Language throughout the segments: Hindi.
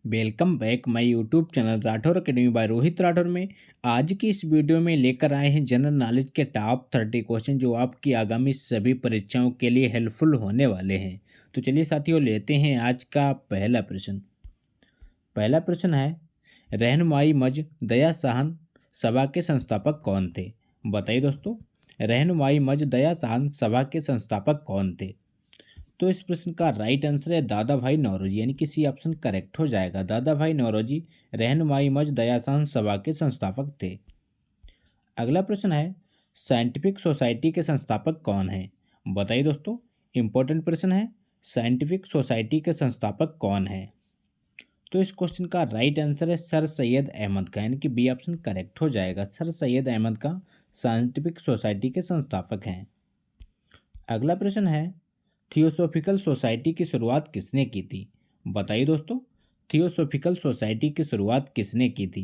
Welcome back my YouTube channel Rathore academy by Rohit Rathore में। आज की इस वीडियो में लेकर आए हैं जनरल नॉलेज के टॉप 30 क्वेश्चन जो आपकी आगामी सभी परीक्षाओं के लिए हेल्पफुल होने वाले हैं। तो चलिए साथियों, लेते हैं आज का पहला प्रश्न। पहला प्रश्न है, रहनुमाई मज दया सहन सभा के संस्थापक कौन थे? बताइए दोस्तों, रहनुमाई मज दया सहन सभा के संस्थापक कौन थे? तो इस प्रश्न का राइट आंसर है दादा भाई नौरोजी, यानी कि सी ऑप्शन करेक्ट हो जाएगा। दादा भाई नौरोजी रहनुमाई मज दयासान सभा के संस्थापक थे। अगला प्रश्न है, साइंटिफिक सोसाइटी के संस्थापक कौन है? बताइए दोस्तों, इंपॉर्टेंट प्रश्न है। साइंटिफिक सोसाइटी के संस्थापक कौन है? तो इस क्वेश्चन का राइट आंसर है सर सैयद अहमद का, यानी कि बी ऑप्शन करेक्ट हो जाएगा। सर सैयद अहमद का साइंटिफिक सोसाइटी के संस्थापक हैं। अगला प्रश्न है, थियोसॉफिकल सोसाइटी की शुरुआत किसने की थी? बताइए दोस्तों, थियोसॉफिकल सोसाइटी की शुरुआत किसने की थी?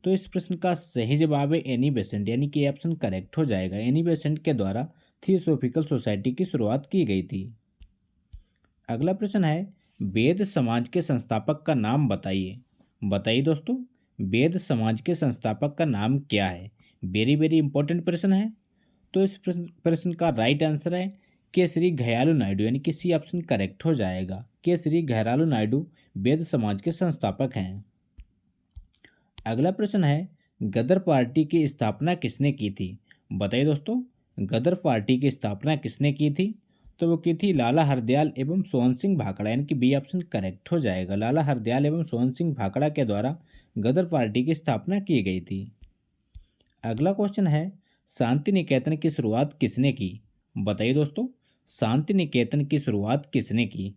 तो इस प्रश्न का सही जवाब है एनी बेसेंट, यानी कि ऑप्शन करेक्ट हो जाएगा। एनी बेसेंट के द्वारा थियोसॉफिकल सोसाइटी की शुरुआत की गई थी। अगला प्रश्न है, वेद समाज के संस्थापक का नाम बताइए। बताइए दोस्तों, वेद समाज के संस्थापक का नाम क्या है? वेरी वेरी इंपॉर्टेंट प्रश्न है। तो इस प्रश्न का राइट आंसर है के श्री घयालू नायडू, यानी कि सी ऑप्शन करेक्ट हो जाएगा। के श्री घयालू नायडू वेद समाज के संस्थापक हैं। अगला प्रश्न है, गदर पार्टी की स्थापना किसने की थी? बताइए दोस्तों, गदर पार्टी की स्थापना किसने की थी? तो वो की थी लाला हरदयाल एवं सोहन सिंह भाखड़ा, यानी कि बी ऑप्शन करेक्ट हो जाएगा। लाला हरदयाल एवं सोहन सिंह भाखड़ा के द्वारा गदर पार्टी की स्थापना की गई थी। अगला क्वेश्चन है, शांति निकेतन की शुरुआत किसने की? बताइए दोस्तों, शांति निकेतन की शुरुआत किसने की?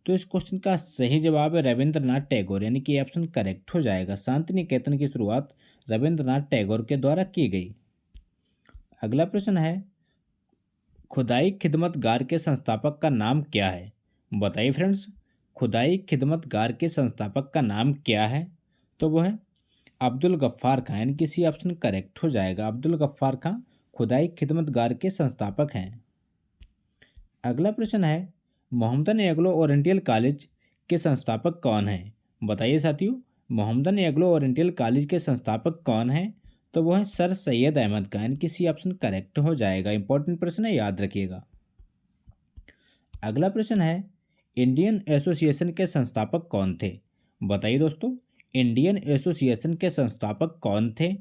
तो इस क्वेश्चन का सही जवाब है रविंद्रनाथ टैगोर, यानी कि ऑप्शन करेक्ट हो जाएगा। शांति निकेतन की शुरुआत रविंद्रनाथ टैगोर के द्वारा की गई। अगला प्रश्न है, खुदाई खिदमतगार के संस्थापक का नाम क्या है? बताइए फ्रेंड्स, खुदाई खिदमतगार के संस्थापक का नाम क्या है? तो वो है अब्दुल गफ्फार खां, यानी कि सी ऑप्शन करेक्ट हो जाएगा। अब्दुल गफ्फार खां खुदाई खिदमतगार के संस्थापक हैं। अगला प्रश्न है, मोहम्मदन एग्लो ओरिएंटल कॉलेज के संस्थापक कौन हैं? बताइए साथियों, मोहम्मदन एग्लो ओरिएंटल कॉलेज के संस्थापक कौन हैं? तो वो है सर सैयद अहमद खान, यानी कि सी ऑप्शन करेक्ट हो जाएगा। इंपॉर्टेंट प्रश्न है, याद रखिएगा। अगला प्रश्न है, इंडियन एसोसिएशन के संस्थापक कौन थे? बताइए दोस्तों, इंडियन एसोसिएशन के संस्थापक कौन थे?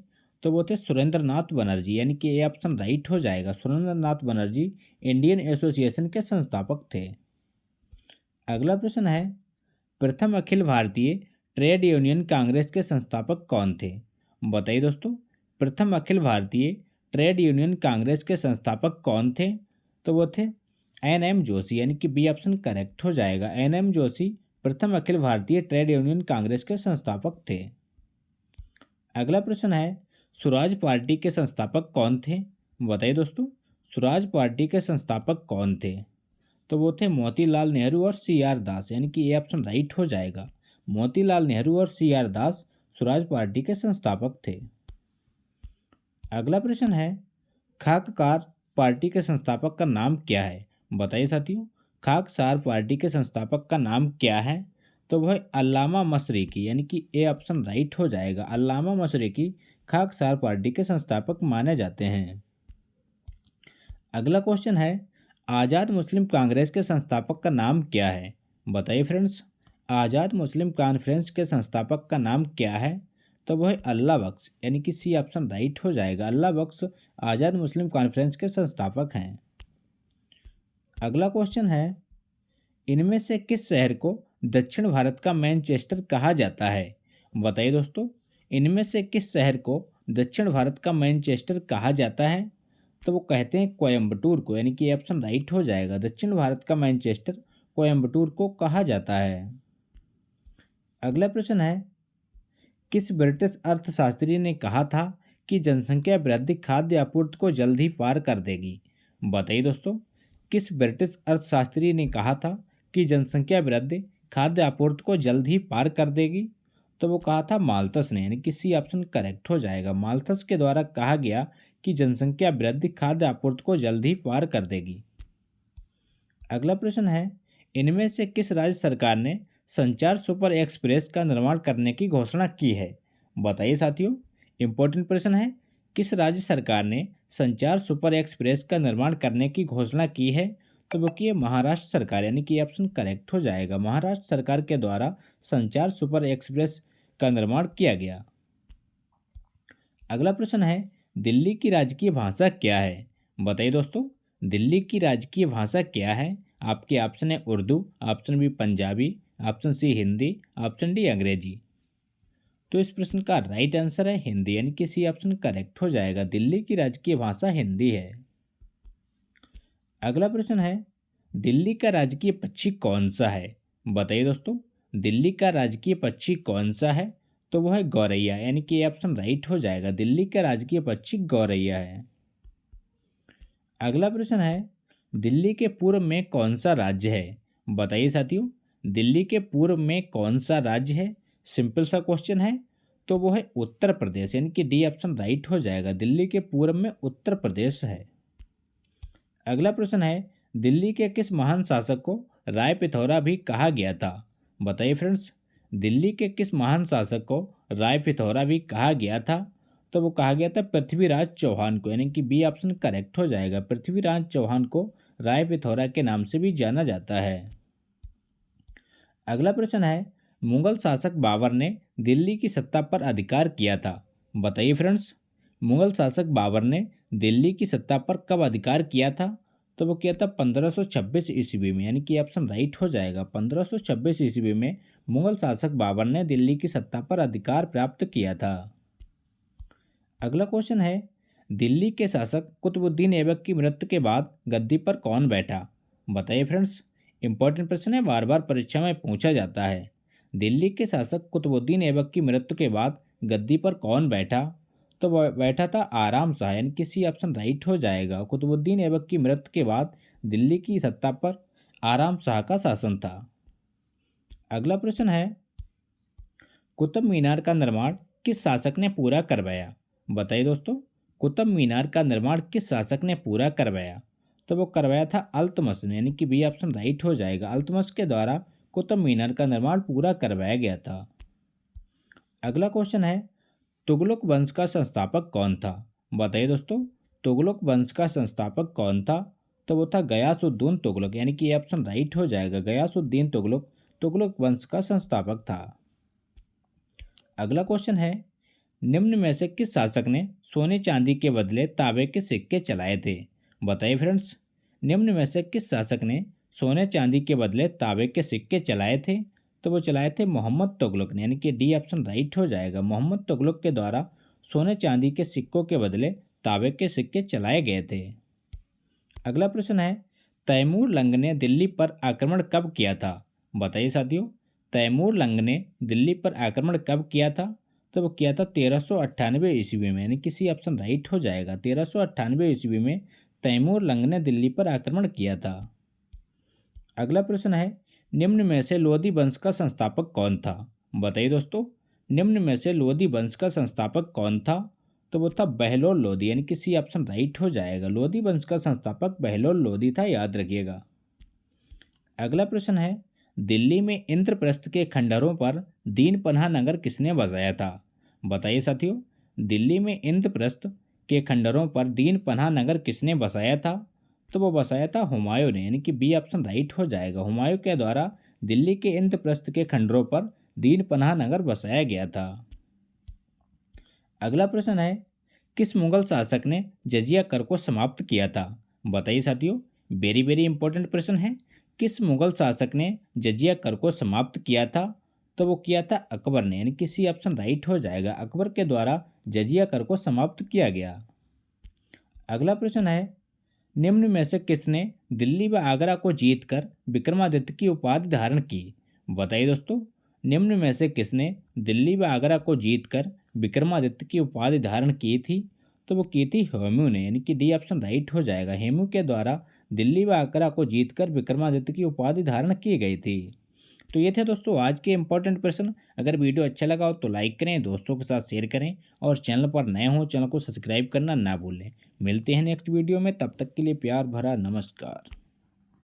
तो वो थे सुरेंद्रनाथ बनर्जी, यानी कि ये ऑप्शन राइट हो जाएगा। सुरेंद्रनाथ बनर्जी इंडियन एसोसिएशन के संस्थापक थे। अगला प्रश्न है, प्रथम अखिल भारतीय ट्रेड यूनियन कांग्रेस के संस्थापक कौन थे? बताइए दोस्तों, प्रथम अखिल भारतीय ट्रेड यूनियन कांग्रेस के संस्थापक कौन थे? तो वो थे एन जोशी, यानी कि बी ऑप्शन करेक्ट हो जाएगा। एन जोशी प्रथम अखिल भारतीय ट्रेड यूनियन कांग्रेस के संस्थापक थे। अगला प्रश्न है, स्वराज पार्टी के संस्थापक कौन थे? बताइए दोस्तों, स्वराज पार्टी के संस्थापक कौन थे? तो वो थे मोतीलाल नेहरू और सी आर दास, यानी कि ये ऑप्शन राइट हो जाएगा। मोतीलाल नेहरू और सी आर दास स्वराज पार्टी के संस्थापक थे। अगला प्रश्न है, खाकसार पार्टी के संस्थापक का नाम क्या है? बताइए साथियों, खाकसार पार्टी के संस्थापक का नाम क्या है? तो वह अल्लामा मशरिकी, यानी कि ए ऑप्शन राइट हो जाएगा। अल्लामा मशरिकी खाकसार पार्टी के संस्थापक माने जाते हैं। अगला क्वेश्चन है, आज़ाद मुस्लिम कांग्रेस के संस्थापक का नाम क्या है? बताइए फ्रेंड्स, आज़ाद मुस्लिम कॉन्फ्रेंस के संस्थापक का नाम क्या है? तो वह है अल्लाह बख्श, यानी कि सी ऑप्शन राइट हो जाएगा। अल्लाह बख्श आज़ाद मुस्लिम कॉन्फ्रेंस के संस्थापक हैं। अगला क्वेश्चन है, इनमें से किस शहर को दक्षिण भारत का मैनचेस्टर कहा जाता है? बताइए दोस्तों, इनमें से किस शहर को दक्षिण भारत का मैनचेस्टर कहा जाता है? तो वो कहते हैं कोयम्बटूर को, यानी कि ऑप्शन राइट हो जाएगा। दक्षिण भारत का मैनचेस्टर कोयम्बटूर को कहा जाता है। अगला प्रश्न है, किस ब्रिटिश अर्थशास्त्री ने कहा था कि जनसंख्या वृद्धि खाद्य आपूर्ति को जल्द ही पार कर देगी? बताइए दोस्तों, किस ब्रिटिश अर्थशास्त्री ने कहा था कि जनसंख्या वृद्धि खाद्य आपूर्ति को जल्द ही पार कर देगी? तो वो कहा था माल्थस ने, यानी कि सी ऑप्शन करेक्ट हो जाएगा। माल्थस के द्वारा कहा गया कि जनसंख्या वृद्धि खाद्य आपूर्ति को जल्द ही पार कर देगी। अगला प्रश्न है, इनमें से किस राज्य सरकार ने संचार सुपर एक्सप्रेस का निर्माण करने की घोषणा की है? बताइए साथियों। इंपॉर्टेंट प्रश्न है। किस राज्य सरकार ने संचार सुपर एक्सप्रेस का निर्माण करने की घोषणा की है? तो वो की है महाराष्ट्र सरकार, यानी कि ऑप्शन करेक्ट हो जाएगा। महाराष्ट्र सरकार के द्वारा संचार सुपर एक्सप्रेस का निर्माण किया गया। अगला प्रश्न है, दिल्ली की राजकीय भाषा क्या है? बताइए दोस्तों, दिल्ली की राजकीय भाषा क्या है? आपके ऑप्शन है Urdu, option B Punjabi, option C Hindi, option D Angrezi. तो इस प्रश्न का राइट आंसर है हिंदी, यानी कि सी ऑप्शन करेक्ट हो जाएगा। दिल्ली की राजकीय भाषा हिंदी है। अगला प्रश्न है, दिल्ली का राजकीय पक्षी कौन सा है? बताइए दोस्तों, दिल्ली का राजकीय पक्षी कौन सा है? तो वो है गौरैया, यानी कि ये ऑप्शन राइट हो जाएगा। दिल्ली का राजकीय पक्षी गौरैया है। अगला प्रश्न है, दिल्ली के पूर्व में कौन सा राज्य है? बताइए साथियों, दिल्ली के पूर्व में कौन सा राज्य है? सिंपल सा क्वेश्चन है, तो वो है उत्तर प्रदेश, यानी कि डी ऑप्शन राइट हो जाएगा। दिल्ली के पूर्व में उत्तर प्रदेश है। अगला प्रश्न है, दिल्ली के किस महान शासक को राय पिथौरा भी कहा गया था? बताइए फ्रेंड्स, दिल्ली के किस महान शासक को राय पिथौरा भी कहा गया था? तो वो कहा गया था पृथ्वीराज चौहान को, यानी कि बी ऑप्शन करेक्ट हो जाएगा। पृथ्वीराज चौहान को राय पिथौरा के नाम से भी जाना जाता है। अगला प्रश्न है, मुगल शासक बाबर ने दिल्ली की सत्ता पर अधिकार किया था? बताइए फ्रेंड्स, मुगल शासक बाबर ने दिल्ली की सत्ता पर कब अधिकार किया था? तो वो किया था 1526 ईस्वी में, यानी कि ऑप्शन राइट हो जाएगा। 1526 ईस्वी में मुगल शासक बाबर ने दिल्ली की सत्ता पर अधिकार प्राप्त किया था। अगला क्वेश्चन है, दिल्ली के शासक कुतुबुद्दीन ऐबक की मृत्यु के बाद गद्दी पर कौन बैठा? बताइए फ्रेंड्स, इंपॉर्टेंट प्रश्न है, बार बार परीक्षा में पूछा जाता है। दिल्ली के शासक कुतुबुद्दीन ऐबक की मृत्यु के बाद गद्दी पर कौन बैठा? तो वह बैठा था आराम शाह, यानी कि सी ऑप्शन राइट हो जाएगा। कुतुबुद्दीन ऐबक की मृत्यु के बाद दिल्ली की सत्ता पर आराम शाह का शासन था। अगला प्रश्न है, कुतुब मीनार का निर्माण किस शासक ने पूरा करवाया? बताइए दोस्तों, कुतुब मीनार का निर्माण किस शासक ने पूरा करवाया? तो वो करवाया था अल्तमश ने, यानी कि बी ऑप्शन राइट हो जाएगा। अल्तमश के द्वारा कुतुब मीनार का निर्माण पूरा करवाया गया था। अगला क्वेश्चन है, तुगलक वंश का संस्थापक कौन था? बताइए दोस्तों, तुगलक वंश का संस्थापक कौन था? तो वो था गयासुद्दीन तुगलक, यानी कि ये ऑप्शन राइट हो जाएगा। गयासुद्दीन तुगलक तुगलक वंश का संस्थापक था। अगला क्वेश्चन है, निम्न में से किस शासक ने सोने चांदी के बदले तांबे के सिक्के चलाए थे? बताइए फ्रेंड्स, निम्न में से किस शासक ने सोने चांदी के बदले तांबे के सिक्के चलाए थे? तो वो चलाए थे मोहम्मद तुगलक ने, यानी कि डी ऑप्शन राइट हो जाएगा। मोहम्मद तुगलक के द्वारा सोने चांदी के सिक्कों के बदले तांबे के सिक्के चलाए गए थे। अगला प्रश्न है, तैमूर लंग ने दिल्ली पर आक्रमण कब किया था? बताइए साथियों, तैमूर लंग ने दिल्ली पर आक्रमण कब किया था? तो वो किया था 1398 ईस्वी में, यानी किसी ऑप्शन राइट हो जाएगा। 1398 ईस्वी में तैमूर लंग ने दिल्ली पर आक्रमण किया था। अगला प्रश्न है, निम्न में से लोधी वंश का संस्थापक कौन था? बताइए दोस्तों, निम्न में से लोधी वंश का संस्थापक कौन था? तो वो था बहलोल लोधी, यानी कि सी ऑप्शन राइट हो जाएगा। लोधी वंश का संस्थापक बहलोल लोधी था, याद रखिएगा। अगला प्रश्न है, दिल्ली में इंद्रप्रस्थ के खंडहरों पर दीनपनाह नगर किसने बसाया था? बताइए साथियों, दिल्ली में इंद्रप्रस्थ के खंडहरों पर दीनपनाह नगर किसने बसाया था? तो वो बसाया था हुमायूं ने, यानी कि बी ऑप्शन राइट हो जाएगा। हुमायूं के द्वारा दिल्ली के इंद्रप्रस्थ के खंडहरों पर दीनपनाह नगर बसाया गया था। अगला प्रश्न है, किस मुगल शासक ने जजिया कर को समाप्त किया था? बताइए साथियों, वेरी वेरी इंपॉर्टेंट प्रश्न है। किस मुगल शासक ने जजिया कर को समाप्त किया था? तो वो किया था अकबर ने, यानी कि सी ऑप्शन राइट हो जाएगा। अकबर के द्वारा जजिया कर को समाप्त किया गया। अगला प्रश्न है, निम्न में से किसने दिल्ली व आगरा को जीतकर विक्रमादित्य की उपाधि धारण की? बताइए दोस्तों, निम्न में से किसने दिल्ली व आगरा को जीतकर विक्रमादित्य की उपाधि धारण की थी? तो वो की थी हेमू ने, यानी कि डी ऑप्शन राइट हो जाएगा। हेमू के द्वारा दिल्ली व आगरा को जीतकर विक्रमादित्य की उपाधि धारण की गई थी। तो ये थे दोस्तों आज के इंपॉर्टेंट प्रश्न। अगर वीडियो अच्छा लगा हो तो लाइक करें, दोस्तों के साथ शेयर करें और चैनल पर नए हो चैनल को सब्सक्राइब करना ना भूलें। मिलते हैं नेक्स्ट वीडियो में, तब तक के लिए प्यार भरा नमस्कार।